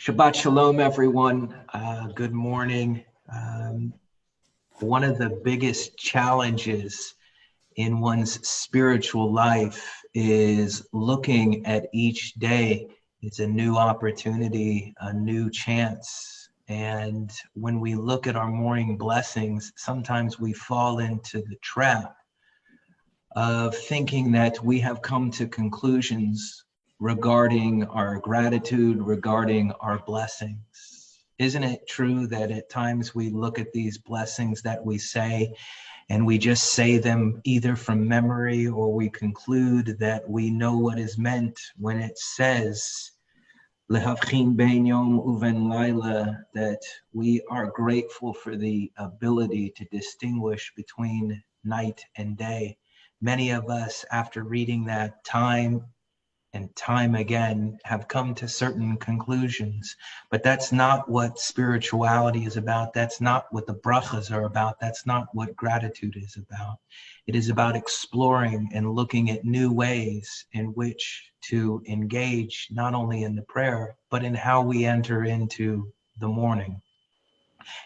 Shabbat Shalom, everyone. Good morning. One of the biggest challenges in one's spiritual life is looking at each day. It's a new opportunity, a new chance. And when we look at our morning blessings, sometimes we fall into the trap of thinking that we have come to conclusions regarding our gratitude, regarding our blessings. Isn't it true that at times we look at these blessings that we say and we just say them either from memory, or we conclude that we know what is meant when it says Lehavchin ben yom uven laila, that we are grateful for the ability to distinguish between night and day. Many of us, after reading that time and time again, have come to certain conclusions, but that's not what spirituality is about. That's not what the brachas are about. That's not what gratitude is about. It is about exploring and looking at new ways in which to engage, not only in the prayer, but in how we enter into the morning.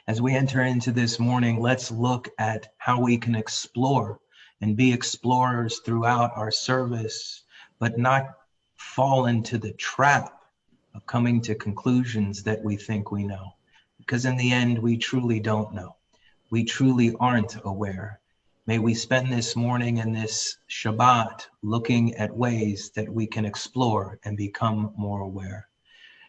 As we enter into this morning, let's look at how we can explore and be explorers throughout our service, but not fall into the trap of coming to conclusions that we think we know. Because in the end, we truly don't know. We truly aren't aware. May we spend this morning and this Shabbat looking at ways that we can explore and become more aware.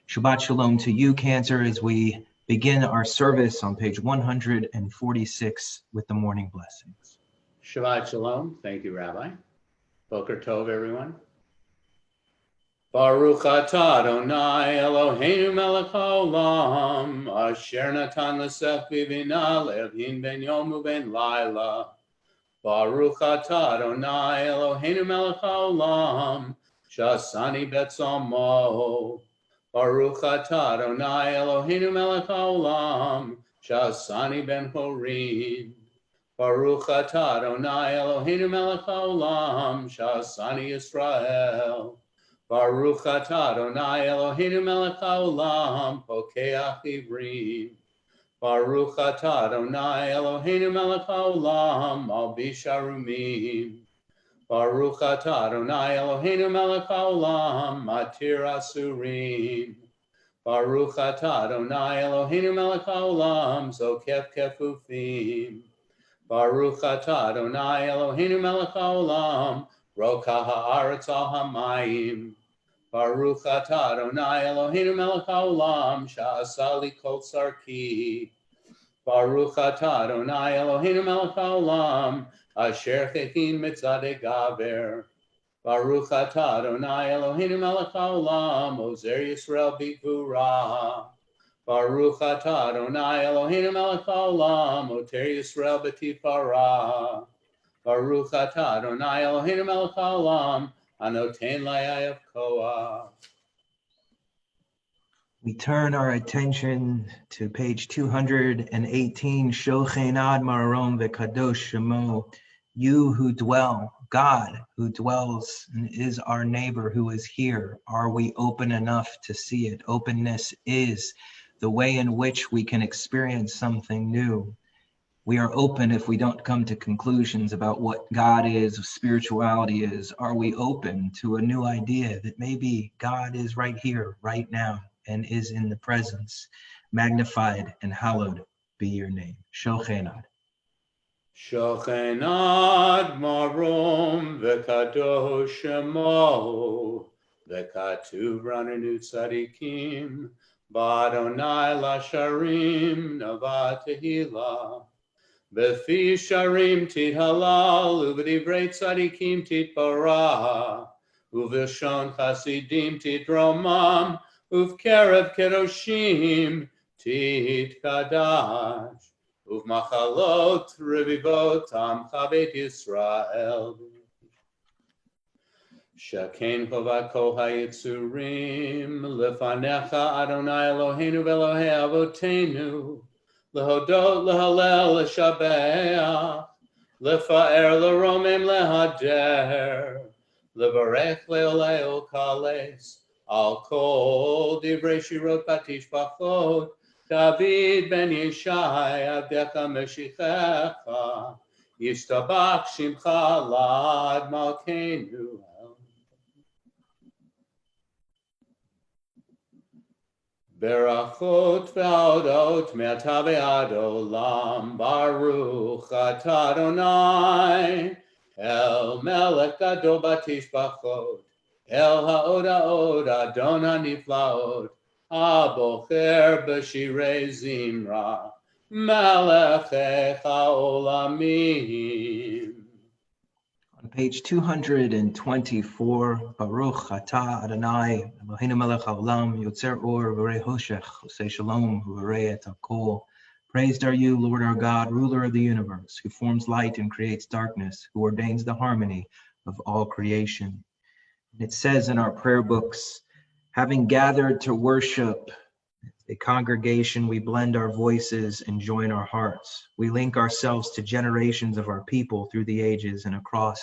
Shabbat Shalom to you, Cancer, as we begin our service on page 146 with the morning blessings. Shabbat Shalom. Thank you, Rabbi. Boker Tov, everyone. Baruch atah Adonai Eloheinu melech haolam, asher natan l'sech bivina lehavhin ben yom uben laila. Baruch atah Adonai Eloheinu melech haolam, shasani betzalmo. Baruch atah Adonai Eloheinu melech haolam, shasani ben horin. Baruch atah Adonai Eloheinu melech haolam, shasani Yisrael. Baruch atah Adonai Eloheinu melech haolam, pokeach ivrim. Baruch atah Adonai Eloheinu melech haolam, malbish arumim. Baruch atah Adonai Eloheinu melech haolam, matir asurim. Baruch atah Adonai Eloheinu melech haolam, zokef kefufim. Baruch atah Adonai Eloheinu melech haolam, roka haaretz al hamayim. Baruch atah Adonai Eloheinu melech haolam, sha'asa li kol tzarki. Baruch atah Adonai Eloheinu melech haolam, asher chechin mitzadei gaber. Baruch atah Adonai Eloheinu melech haolam, ozer Yisrael b'gvura. Baruch atah Adonai Eloheinu melech haolam, oter Yisrael b'tifara. Baruch atah Adonai Eloheinu melech haolam, anoten layav koach. We turn our attention to page 218, Shochenad Marom V'Kadosh Shemo, you who dwell, God who dwells and is our neighbor who is here. Are we open enough to see it? Openness is the way in which we can experience something new. We are open if we don't come to conclusions about what God is, spirituality is. Are we open to a new idea that maybe God is right here, right now, and is in the presence? Magnified and hallowed be your name. Shochenad. Shochenad marom v'kadosh shemo, v'katuv ranenu tzadikim, b'Adonai lasharim nava tehila. B'fi sharim tithalal, u'b'divrei tzadikim titbarah, u'v'shon chasidim titromam, u'v'kerev kedoshim titkadash, u'v'machalot revivot amcha beit Yisrael. Shaken hovako hayitzurim, lefanecha Adonai Eloheinu v'Elohei avotenu, lehodot lehalel leshabeach, lefaer leromem lehader, levarech leoleo kales, Al kol divrei shirot batishbachot, David ben Yishai avdecha meshichecha, Yishtabach shimcha lad malkeinu. Berachot ve'odot me'ata ve'ad olam, Baruch atah Adonai, El melech gadol batishbachot, El ha'od Adon ha'niflaot, Abocher b'shirei zimra, Melech ha'olamim. On page 224, Baruch atah Adonai, Eloheinu melech haolam, yotzer or v'rei hoshech, say shalom, v'rei et hakol. Praised are you, Lord our God, ruler of the universe, who forms light and creates darkness, who ordains the harmony of all creation. It says in our prayer books, having gathered to worship a congregation, we blend our voices and join our hearts. We link ourselves to generations of our people through the ages and across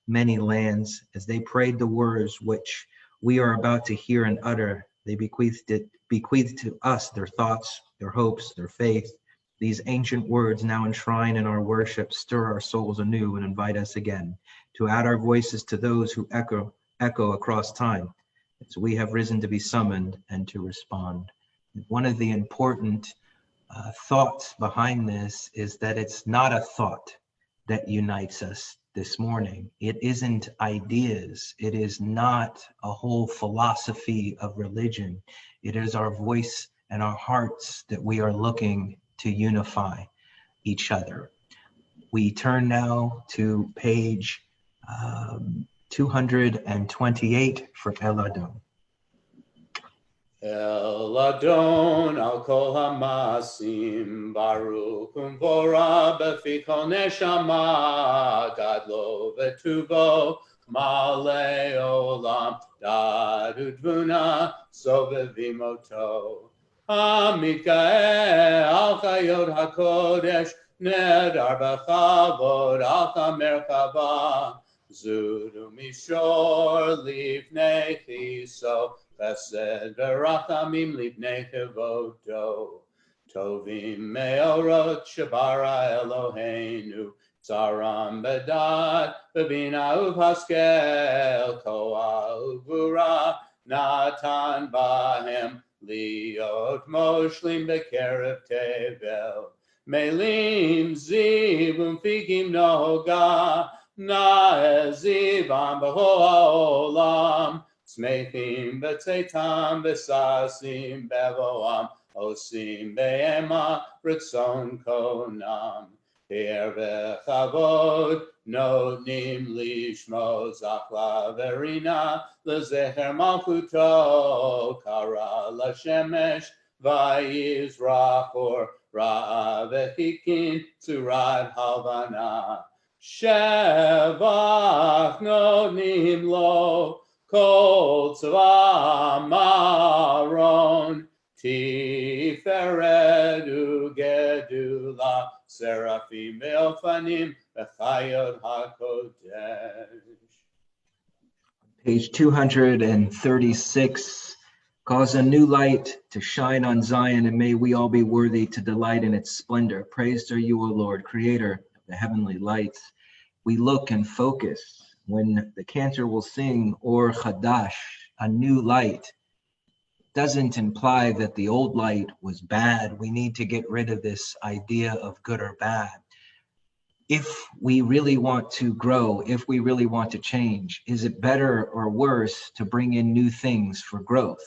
many lands. As they prayed the words which we are about to hear and utter, they bequeathed to us their thoughts, their hopes, their faith. These ancient words now enshrined in our worship stir our souls anew and invite us again to add our voices to those who echo across time, as we have risen to be summoned and to respond. One of the important thoughts behind this is that it's not a thought that unites us this morning. It isn't ideas. It is not a whole philosophy of religion. It is our voice and our hearts that we are looking to unify each other. We turn now to page 228 for El Adon. El Adon al kol hamasim, Baruch umvora befi kol neshama, gadlo v'tuvo, male olam, dadu dvuna, sovevimoto. Hamikae al chayot hakodesh, nedar b'chavod al chamerkava, zudu mishor livnei chiso, Chesed v'rachamim libnei kevodo, tovim me'orot shabara Eloheinu, tzaram bedat, bebina uvhaskel, koa uvura, natan bahem, liot moshlim bekerev tevel, melim ziv umfikim noga, na'ezivam b'ho'olam, Smechim b'tzeitam b'sasim bevoam osim be'ema ritzon konam Her v'chavod notnim lishmo zachla verina lezecher malchuto kara l'shemesh vayizrachor ra'a v'chikin tzurat halvana Shevach notnim lo Kol tzva maron tiferet ugedula seraphim elfanim v'chayot hakodesh. Page 236, cause a new light to shine on Zion, and may we all be worthy to delight in its splendor. Praised are you, O Lord, creator of the heavenly lights. We look and focus when the cantor will sing or chadash, a new light, doesn't imply that the old light was bad. We need to get rid of this idea of good or bad. If we really want to grow, if we really want to change, is it better or worse to bring in new things for growth?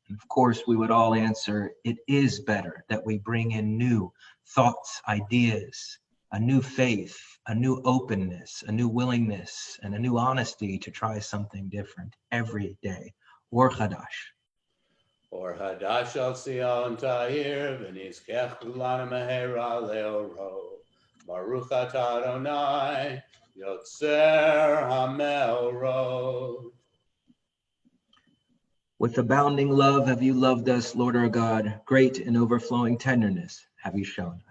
And of course, we would all answer, it is better that we bring in new thoughts, ideas, a new faith, a new openness, a new willingness, and a new honesty to try something different every day. Or chadash. Or hadash al Sion ta'ir v'nizkech kulana mehera leoro. Baruch atah Adonai yotzer hameorot. With abounding love have you loved us, Lord our God. Great and overflowing tenderness have you shown us.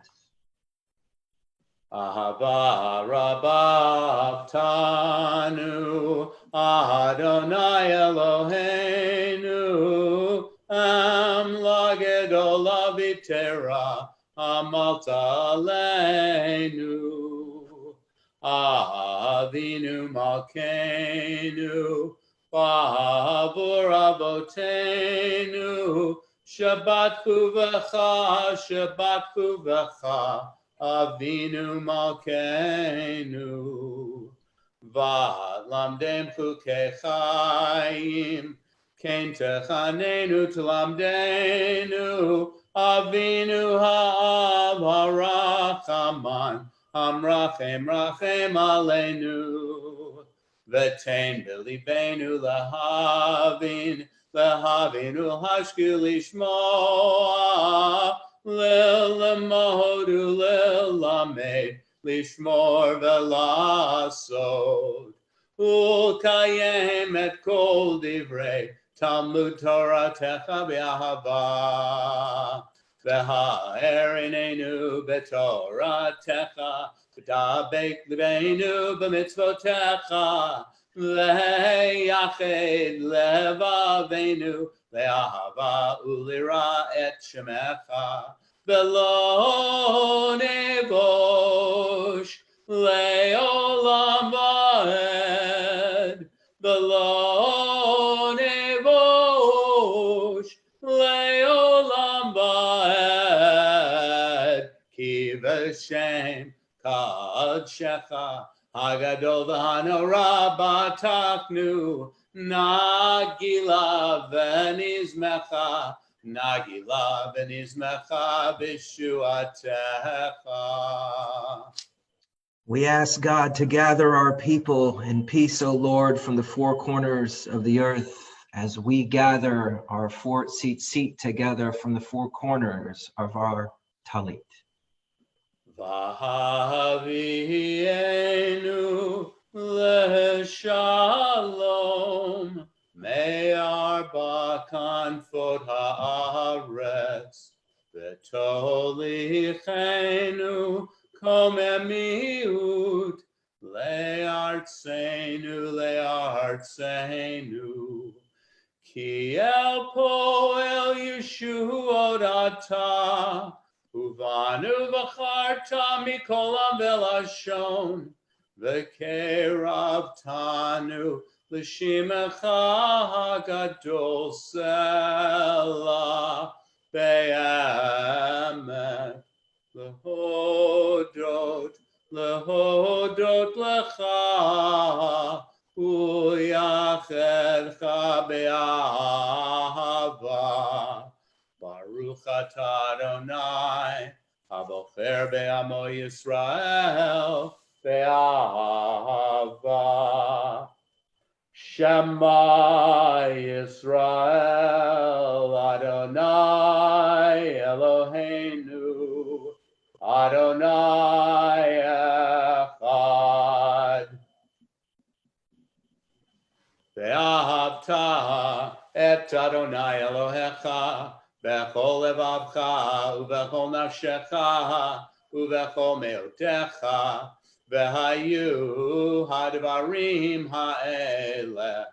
Ahava rabah tanu Adonai Eloheinu litera amalta aleinu. Avinu malkeinu, ba'avur avotenu, Shabbat Kuvacha, Avinu malkeinu. V'lamdem chukei chayim, Ken techanenu t'lamdenu, Avinu ha'av harachaman, Hamrachem rachem aleinu. V'tein b'libeinu lehavin ulhashkil lishmoa, lil'lamod ulil'lamed, lishmor ve'lasod, ulkayem et kol divrei Talmud Toratecha b'ahava, v'ha'erinenu b'toratecha, v'dabek libeinu b'mitzvotecha, v'yached levavenu le'ahava ulira et shemecha, v'lo nevosh le'olam va'ed, v'lo nevosh le'olam va'ed, ki v'shem kadshecha hagadol v'hanora bataknu, nagila v'nizmecha, nagila v'nizmecha b'shuatecha. We ask God to gather our people in peace, O Lord, from the four corners of the earth, as we gather our seat together from the four corners of our talit. V'havienu le'shalom, me'ar b'kanfot ha'aretz, v'tolichenu komemiut, le'artseinu, ki el poel yeshuot ata, uvanu v'charta mikolam velashon, v'keravtanu l'shimecha hagadol sela be'emet, lehodot lecha, uyachedcha be'ahava. Baruch atah Adonai, habocher be'amo Yisrael, be'ahava. Shema Yisrael, Adonai Eloheinu, Adonai Echad. Ve'ahavta et Adonai Elohecha, bechol levavcha, uvechol nafshecha, uvechol meotecha, ve'hayu hadvarim ha'eleh,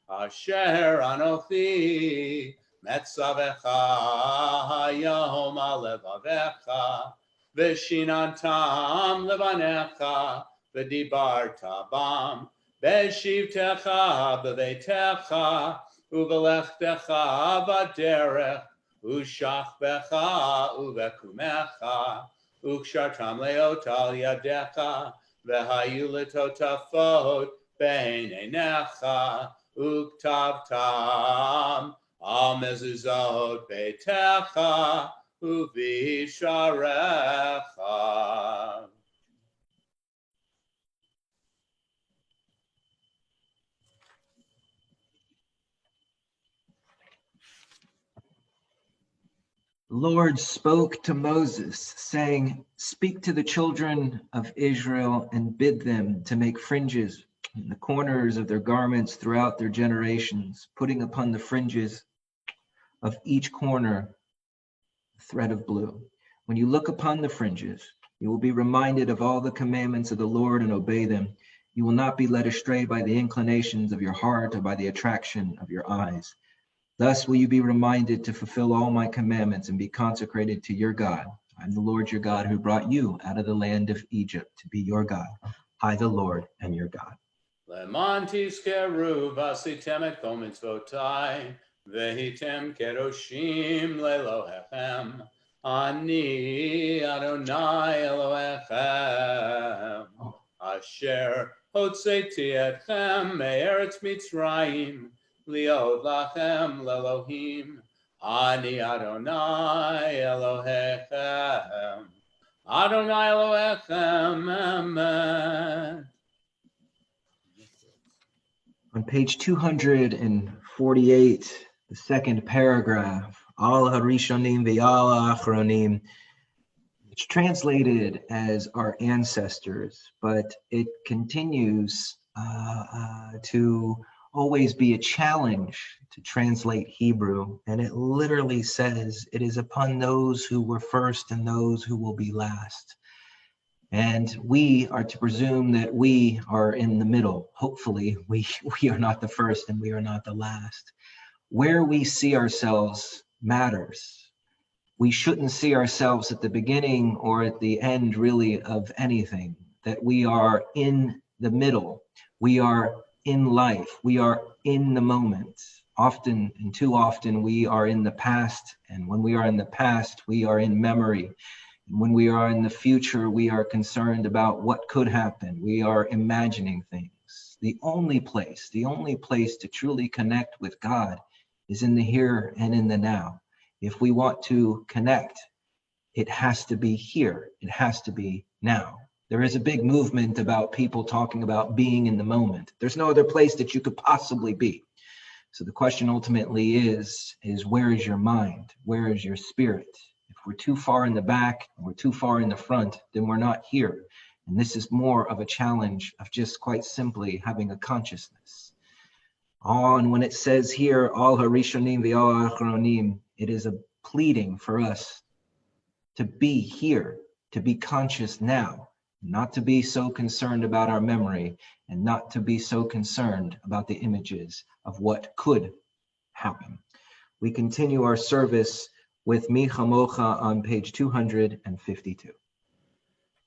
asher anochi metzavecha hayom alevavecha, ve'shinantam levanecha, ve'dibarta bam, be'shivtecha beveitecha, uvelechtecha baderech, ushachbecha uvekumecha, ukshartam leotal yadecha, ve'hayu letotafot bein einecha, uktavtam al mezuzot beitecha, uvisharecha. The Lord spoke to Moses, saying, "Speak to the children of Israel and bid them to make fringes in the corners of their garments throughout their generations, putting upon the fringes of each corner a thread of blue. When you look upon the fringes, you will be reminded of all the commandments of the Lord and obey them. You will not be led astray by the inclinations of your heart or by the attraction of your eyes. Thus will you be reminded to fulfill all my commandments and be consecrated to your God. I'm the Lord your God who brought you out of the land of Egypt to be your God. I, the Lord, am your God. Leman tizkeru v'asitem et kol mitzvotai, vehitem kedoshim lelohechem. Ani Adonai Elohechem, asher hotzeti etchem me'eretz Mitzrayim, liod lachem lelohim. Ani Adonai Elohechem, Adonai Elohechem, Amen. On page 248, the second paragraph, Al Harishonim ve'al Achronim, it's translated as our ancestors, but it continues to always be a challenge to translate Hebrew. And it literally says, it is upon those who were first and those who will be last. And we are to presume that we are in the middle. Hopefully, we are not the first and we are not the last. Where we see ourselves matters. We shouldn't see ourselves at the beginning or at the end, really, of anything. That we are in the middle. We are in life. We are in the moment. Often and too often, we are in the past. And when we are in the past, we are in memory. When we are in the future, we are concerned about what could happen. We are imagining things. The only place to truly connect with God is in the here and in the now. If we want to connect, it has to be here. It has to be now. There is a big movement about people talking about being in the moment. There's no other place that you could possibly be. So the question ultimately is where is your mind? Where is your spirit? We're too far in the back, we're too far in the front, then we're not here. And this is more of a challenge of just quite simply having a consciousness. And when it says here, Al Harishonim ve'al Achronim, it is a pleading for us to be here, to be conscious now, not to be so concerned about our memory and not to be so concerned about the images of what could happen. We continue our service with Mi Chamocha on page 252.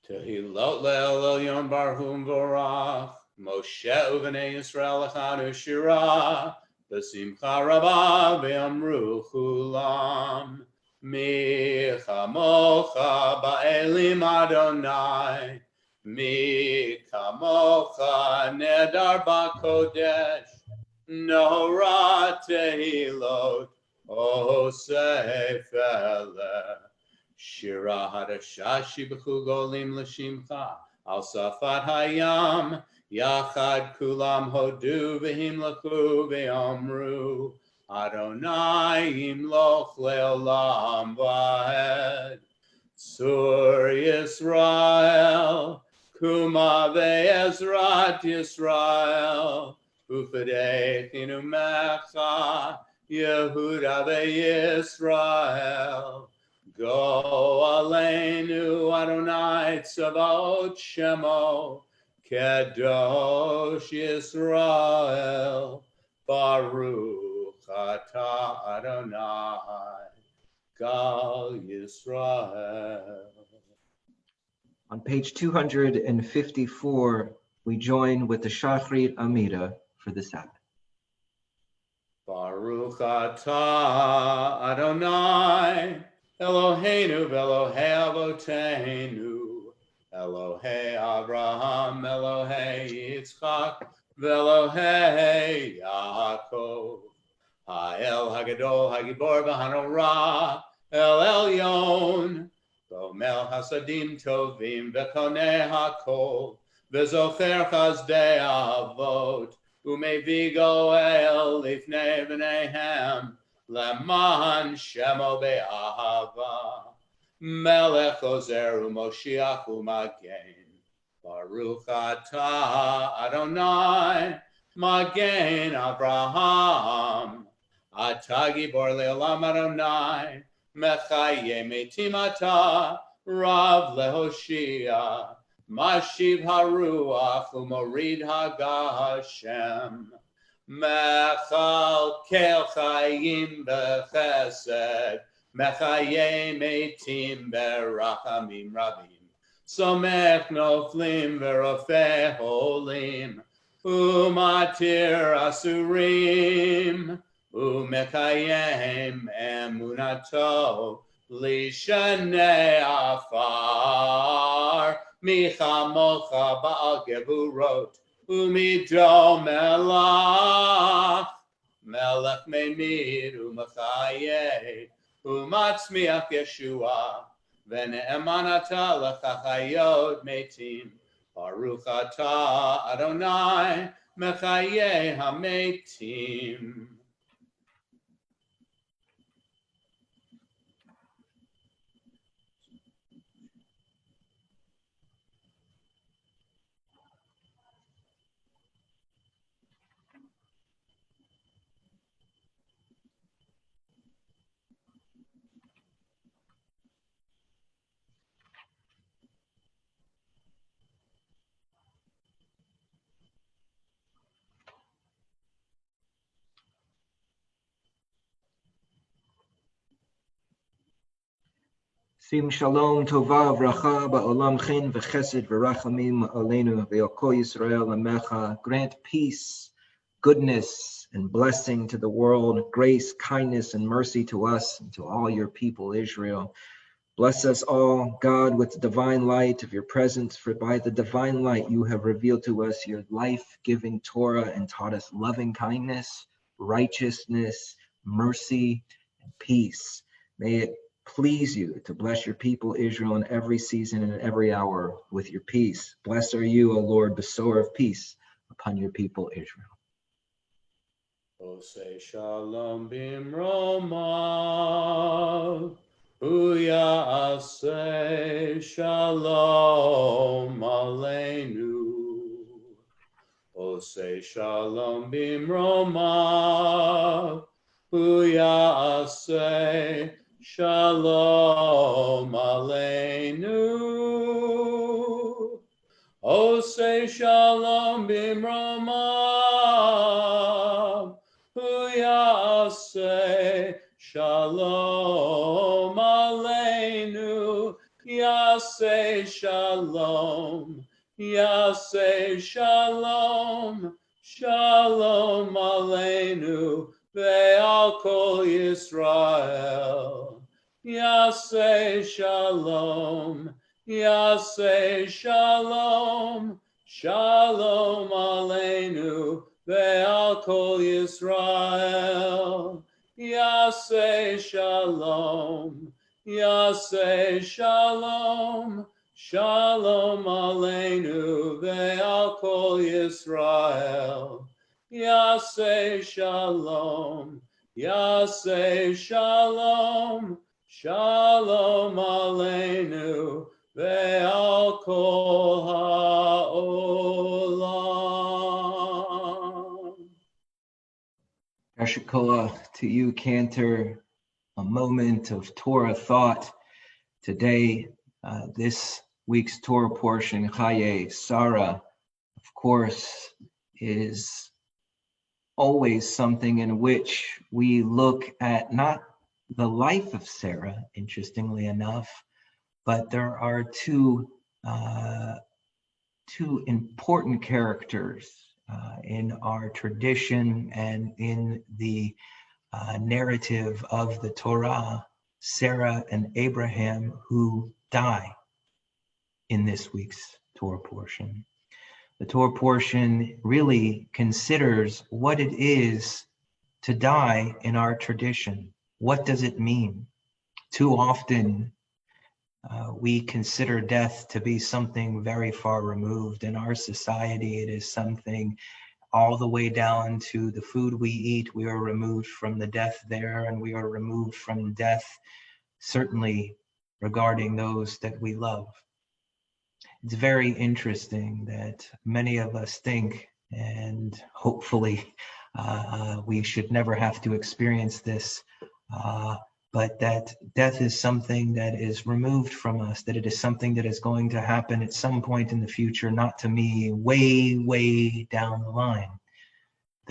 Tehilot le'el Yom Barhum Vorach, Moshe u'vnei Yisrael echanu shira, b'simcha rabah ve'amru chulam, Mi Chamocha ba'elim Adonai, Mi Chamocha nedar ba'kodesh, Nora tehilot, O Seifele, Shira Hadashashi B'chu Golim L'Shimcha, Al Safat Hayam, Yachad Kulam Hodu V'him L'chu V'yomru, Adonai Yimloch Le'olam V'hed, Sur Yisrael, Kuma Ve'ezrat Yisrael, Ufedei Chinumecha, Yehuda ve'Yisrael, Go Aleinu Adonai Tzavaot Shemo, Kedosh Yisrael, Baruch Atah Adonai, Gal Yisrael. On page 254, we join with the Shachrit Amida for the Sabbath. Baruch atah Adonai, Eloheinu v'Elohei Avoteinu, Elohei Avraham, Elohei Yitzchak, v'Elohei Yaakov, Ha'el Hagadol, Hagibor v'Hanorah, El Elyon, Gomel Hasadim Tovim, v'Konei HaKol, v'Zocher Chazdei Avot, Umevi Goel Lifnei V'neihem, Leman Shemo Be'ahava, Melech Ozer U'Moshiach U'Magen, Baruch Atah Adonai, Magen Abraham, Atah Gibor Le'olam Adonai, Mechaye Metim Atah, Rav, Mashiv Haruach U'Morid Hagashem, Mechalkel chayim bechesed, mechayei metim berachamim rabim, somech noflim verofeh holim, umatir asurim, umekayem emunato, lishanei afar, michamocha ba'al geburot, umido melach, melech memir umachaye, umatzmiach Yeshua, vene'emanata lechachayot metim, Baruch atah Adonai, mechaye hametim. Sim shalom tova v'racha ba'olam chen v'chesed v'rachamim aleinu v'yoko Yisrael amecha. Grant peace, goodness, and blessing to the world, grace, kindness, and mercy to us and to all your people, Israel. Bless us all, God, with the divine light of your presence, for by the divine light you have revealed to us your life-giving Torah and taught us loving kindness, righteousness, mercy, and peace. May it please you to bless your people, Israel, in every season and in every hour with your peace. Blessed are you, O Lord, bestower of peace upon your people, Israel. Osei shalom bimromav, uyaseh shalom aleinu. Osei shalom bimromav, uyaseh shalom aleinu. Osei shalom bimromav, Yaseh shalom aleinu, Yaseh shalom, Yaseh shalom, shalom aleinu, ve'al kol Yisrael. Yaseh shalom, Yaseh shalom, shalom aleinu, ve'al kol Yisrael. Yaseh shalom, Yaseh shalom, shalom aleinu, ve'al kol Yisrael. Yaseh shalom, Yaseh shalom, shalom aleinu, ve'al kol ha'olam. Yashikola, to you, Cantor, a moment of Torah thought today. This week's Torah portion, Chaye Sarah, of course, is always something in which we look at not the life of Sarah, interestingly enough, but there are two important characters in our tradition and in the narrative of the Torah, Sarah and Abraham, who die in this week's Torah portion. The Torah portion really considers what it is to die in our tradition. What does it mean? Too often, we consider death to be something very far removed. In our society, it is something all the way down to the food we eat. We are removed from the death there, and we are removed from death, certainly regarding those that we love. It's very interesting that many of us think, and hopefully we should never have to experience this, but that death is something that is removed from us, that it is something that is going to happen at some point in the future, not to me, way, way down the line.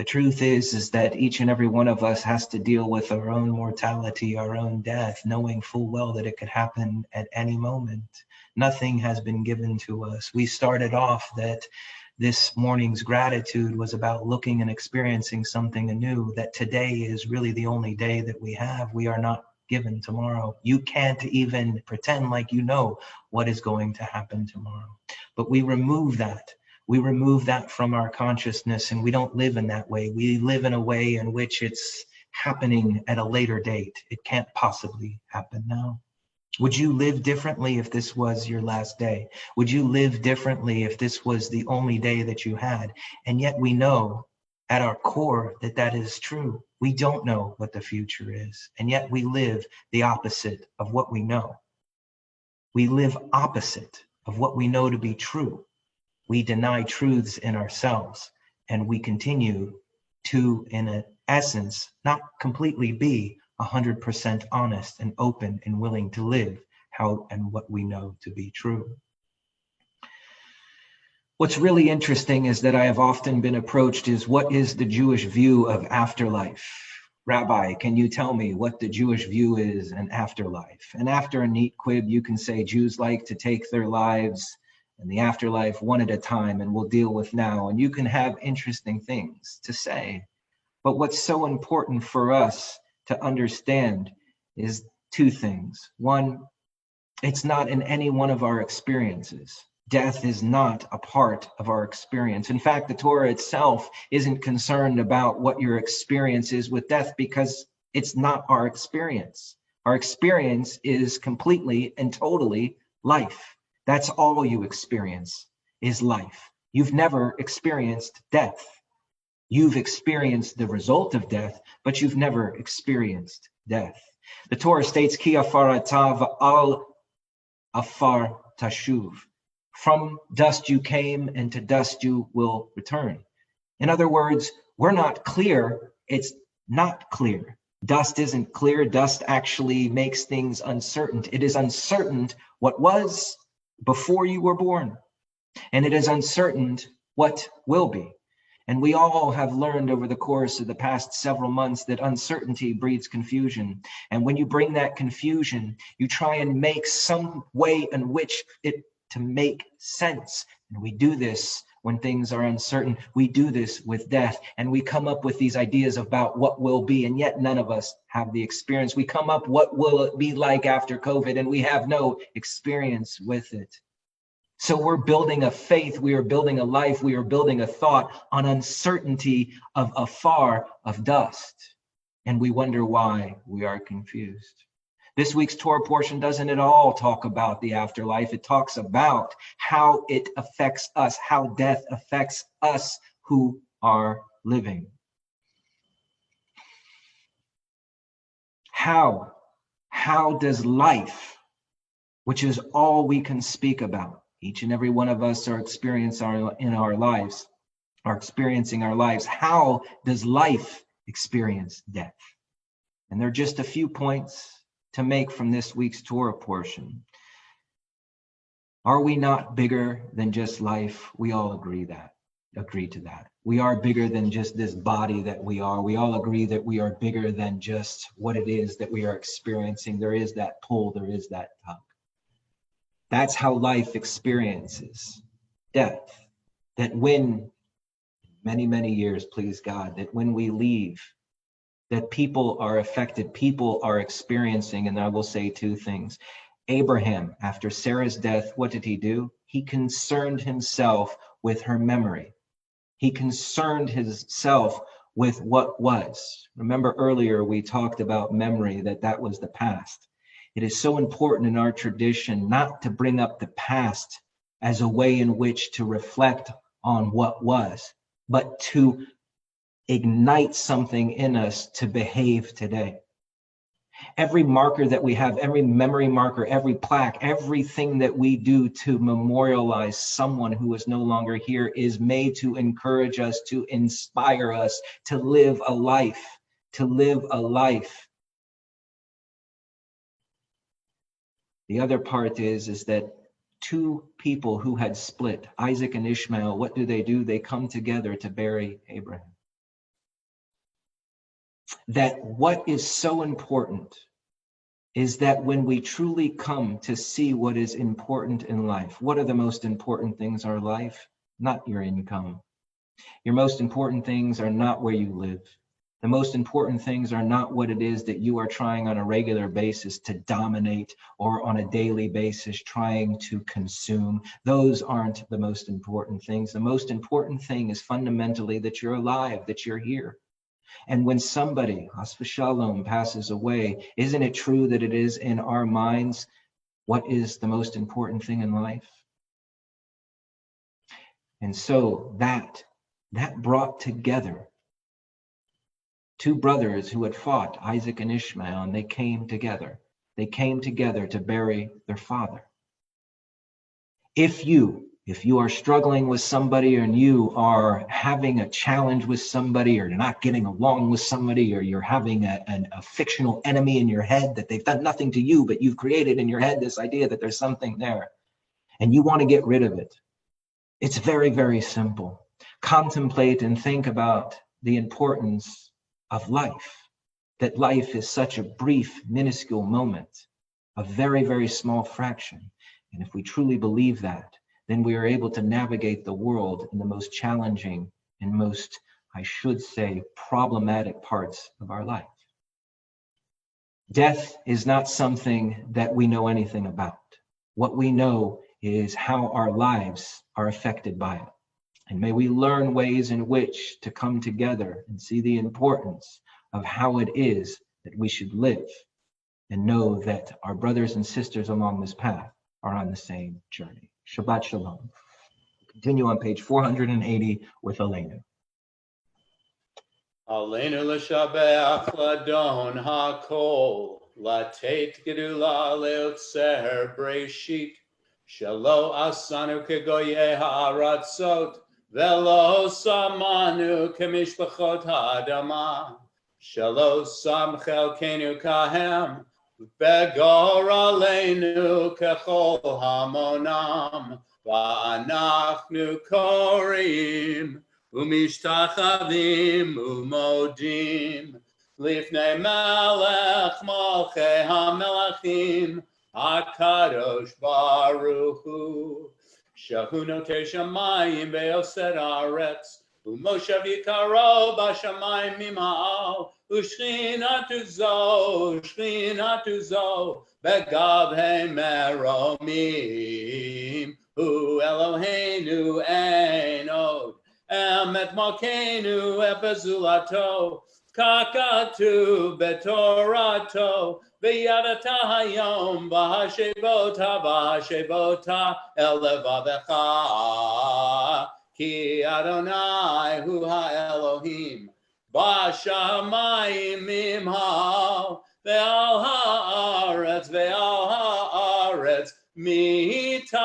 The truth is that each and every one of us has to deal with our own mortality, our own death, knowing full well that it could happen at any moment. Nothing has been given to us. We started off that this morning's gratitude was about looking and experiencing something anew, that today is really the only day that we have. We are not given tomorrow. You can't even pretend like you know what is going to happen tomorrow. But we remove that. We remove that from our consciousness, and we don't live in that way. We live in a way in which it's happening at a later date. It can't possibly happen now. Would you live differently if this was your last day? Would you live differently if this was the only day that you had? And yet we know at our core that that is true. We don't know what the future is, and yet we live the opposite of what we know. We live opposite of what we know to be true. We deny truths in ourselves, and we continue to, in essence, not completely be 100% honest and open and willing to live how and what we know to be true. What's really interesting is that I have often been approached is, what is the Jewish view of afterlife? Rabbi, can you tell me what the Jewish view is in afterlife? And after a neat quib, you can say Jews like to take their lives and the afterlife one at a time, and we'll deal with now. And you can have interesting things to say. But what's so important for us to understand is two things. One, it's not in any one of our experiences. Death is not a part of our experience. In fact, the Torah itself isn't concerned about what your experience is with death, because it's not our experience. Our experience is completely and totally life. That's all you experience is life. You've never experienced death. You've experienced the result of death, but you've never experienced death. The Torah states, Ki afarata al afar tashuv. From dust you came, and to dust you will return. In other words, we're not clear. It's not clear. Dust isn't clear. Dust actually makes things uncertain. It is uncertain what was before you were born, and it is uncertain what will be. And we all have learned over the course of the past several months that uncertainty breeds confusion. And when you bring that confusion, you try and make some way in which it to make sense. And we do this when things are uncertain. We do this with death, and we come up with these ideas about what will be, and yet none of us have the experience. We come up, what will it be like after COVID, and we have no experience with it. So we're building a faith, we are building a life, we are building a thought on uncertainty of afar of dust. And we wonder why we are confused. This week's Torah portion doesn't at all talk about the afterlife. It talks about how it affects us, how death affects us who are living. How does life, which is all we can speak about, each and every one of us are experiencing our lives. How does life experience death? And there are just a few points to make from this week's Torah portion. Are we not bigger than just life? We all agree to that. We are bigger than just this body that we are. We all agree that we are bigger than just what it is that we are experiencing. There is that pull, there is that tug. That's how life experiences death. That when, many, many years, please God, that when we leave, that people are affected, people are experiencing, and I will say two things. Abraham, after Sarah's death, what did he do? He concerned himself with her memory. He concerned himself with what was. Remember earlier we talked about memory, that was the past. It is so important in our tradition not to bring up the past as a way in which to reflect on what was, but to ignite something in us to behave today. Every marker that we have, every memory marker, every plaque, everything that we do to memorialize someone who is no longer here is made to encourage us, to inspire us, to live a life, The other part is that two people who had split, Isaac and Ishmael, what do? They come together to bury Abraham. that what is so important is that when we truly come to see what is important in life, what are the most important things in our life? Not your income. Your most important things are not where you live. The most important things are not what it is that you are trying on a regular basis to dominate or on a daily basis trying to consume. Those aren't the most important things. The most important thing is fundamentally that you're alive, that you're here. And when somebody, Shalom, passes away, isn't it true that it is in our minds what is the most important thing in life? And so that brought together two brothers who had fought, Isaac and Ishmael, and they came together. They came together to bury their father. If you are struggling with somebody and you are having a challenge with somebody, or you're not getting along with somebody, or you're having a fictional enemy in your head that they've done nothing to you, but you've created in your head this idea that there's something there and you want to get rid of it, it's very, very simple. Contemplate and think about the importance of life, that life is such a brief, minuscule moment, a very, very small fraction. And if we truly believe that, then we are able to navigate the world in the most challenging and most, I should say, problematic parts of our life. Death is not something that we know anything about. What we know is how our lives are affected by it. And may we learn ways in which to come together and see the importance of how it is that we should live and know that our brothers and sisters along this path are on the same journey. Shabbat Shalom. Continue on page 480 with Elena. Aleinu l'shabeach ladon hakol, latet gedula leotzer breshit, shelo asanu kegoye ha'aratzot, velo samanu kemishpachot ha'adama, shelo sam chelkenu kahem, begor aleinu kechol hamonam, va'anachnu korim, Umishtachavim umodim lifnei melech malchei hamelachim hakadosh baruch hu shehu notei shamayim be'osed haaretz umoshav yikaro b'shamayim mima'al u'shchinatu zo begavhei meromim hu Eloheinu ein od Emet Malkeinu Ebezulato, Kakatu Betorato, V'yadata Hayom, Bahashevota, Elevavecha, Ki Adonai Hu HaElohim, Bashamayim Imhal, Ve'al Haaretz, Mitachat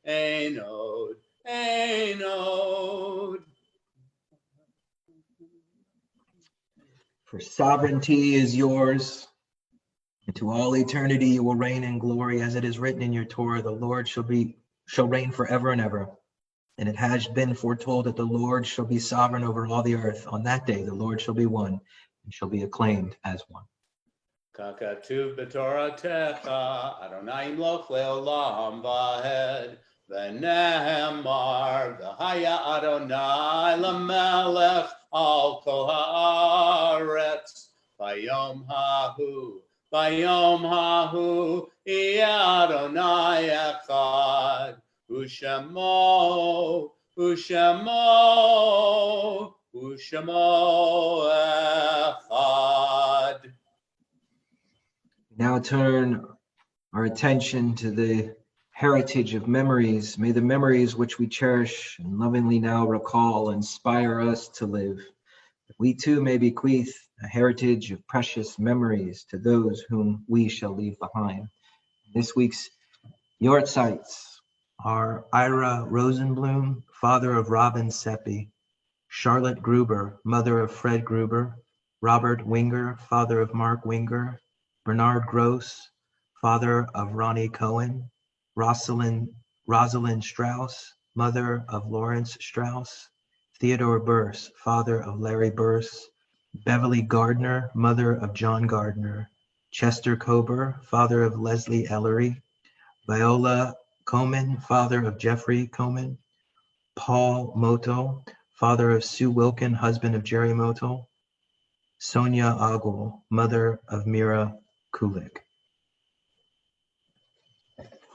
Einod. For sovereignty is yours, and to all eternity you will reign in glory, as it is written in your Torah, the Lord shall reign forever and ever. And it has been foretold that the Lord shall be sovereign over all the earth. On that day the Lord shall be one and shall be acclaimed as one. Kakatuv b'Toratecha, Adonai imloch le'olam v'hed. V'nehemar v'haya Adonai l'melech al kol haaretz. V'yom hahu yeh Adonai echad. U'shemo echad. Now turn our attention to the heritage of memories. May the memories which we cherish and lovingly now recall inspire us to live. That we too may bequeath a heritage of precious memories to those whom we shall leave behind. This week's Yortzites are Ira Rosenblum, father of Robin Seppi, Charlotte Gruber, mother of Fred Gruber, Robert Winger, father of Mark Winger, Bernard Gross, father of Ronnie Cohen, Rosalind Strauss, mother of Lawrence Strauss, Theodore Burse, father of Larry Burse, Beverly Gardner, mother of John Gardner, Chester Kober, father of Leslie Ellery, Viola Coman, father of Jeffrey Coman, Paul Moto, father of Sue Wilkin, husband of Jerry Moto, Sonia Agul, mother of Mira Kulik.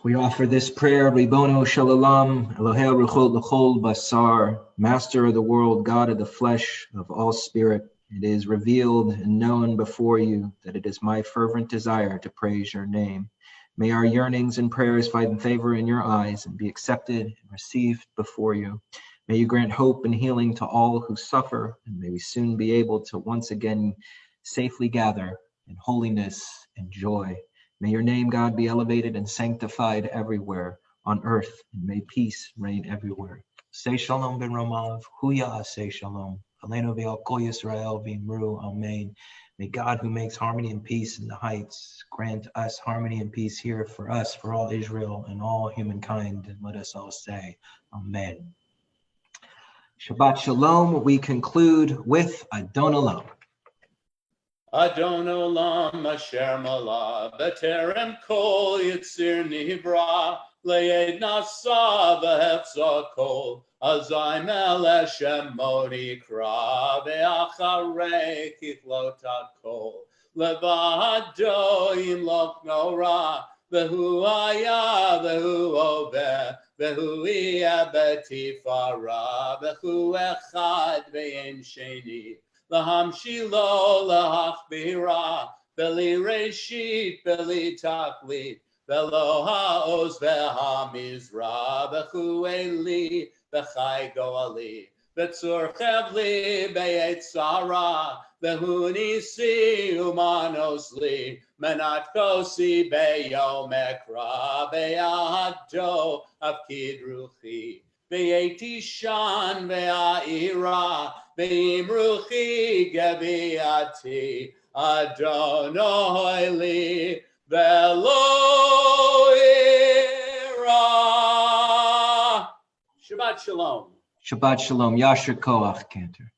We offer this prayer, Ribono Shalom, Elohei Ruchot L'chol Basar, Master of the world, God of the flesh, of all spirit. It is revealed and known before you that it is my fervent desire to praise your name. May our yearnings and prayers find favor in your eyes and be accepted and received before you. May you grant hope and healing to all who suffer, and may we soon be able to once again safely gather in holiness and joy. May your name, God, be elevated and sanctified everywhere on earth, and may peace reign everywhere. Say shalom ben Romav, huya say shalom. Aleinu ve'al kol Yisrael v'imru, amen. May God, who makes harmony and peace in the heights, grant us harmony and peace here for us, for all Israel and all humankind, and let us all say, amen. Shabbat shalom. We conclude with Adon Olam. Adon Olam asher malah b'terem kol yitzir nivra le'ed nasa v'hefza kol azay melech shemo nikra ve'acharei kichlotat kol levado yimloch nora v'hu haya v'hu oveh v'hu yeh betifara v'hu echad ve'en sheni Lahamshilo, lahachbira, beli reshit, beli taklit, velo haoz vehamizra, bechu eli, bechai goali, betzur chevli, beyetzara, behu nisi umanosli, menat kosi beyom ekra, beyado afkid ruchi, beyeti shan ve'aira, B'imruchi gebiati Adonai li velo ira. Shabbat shalom. Shabbat shalom. Yasher koach, Cantor.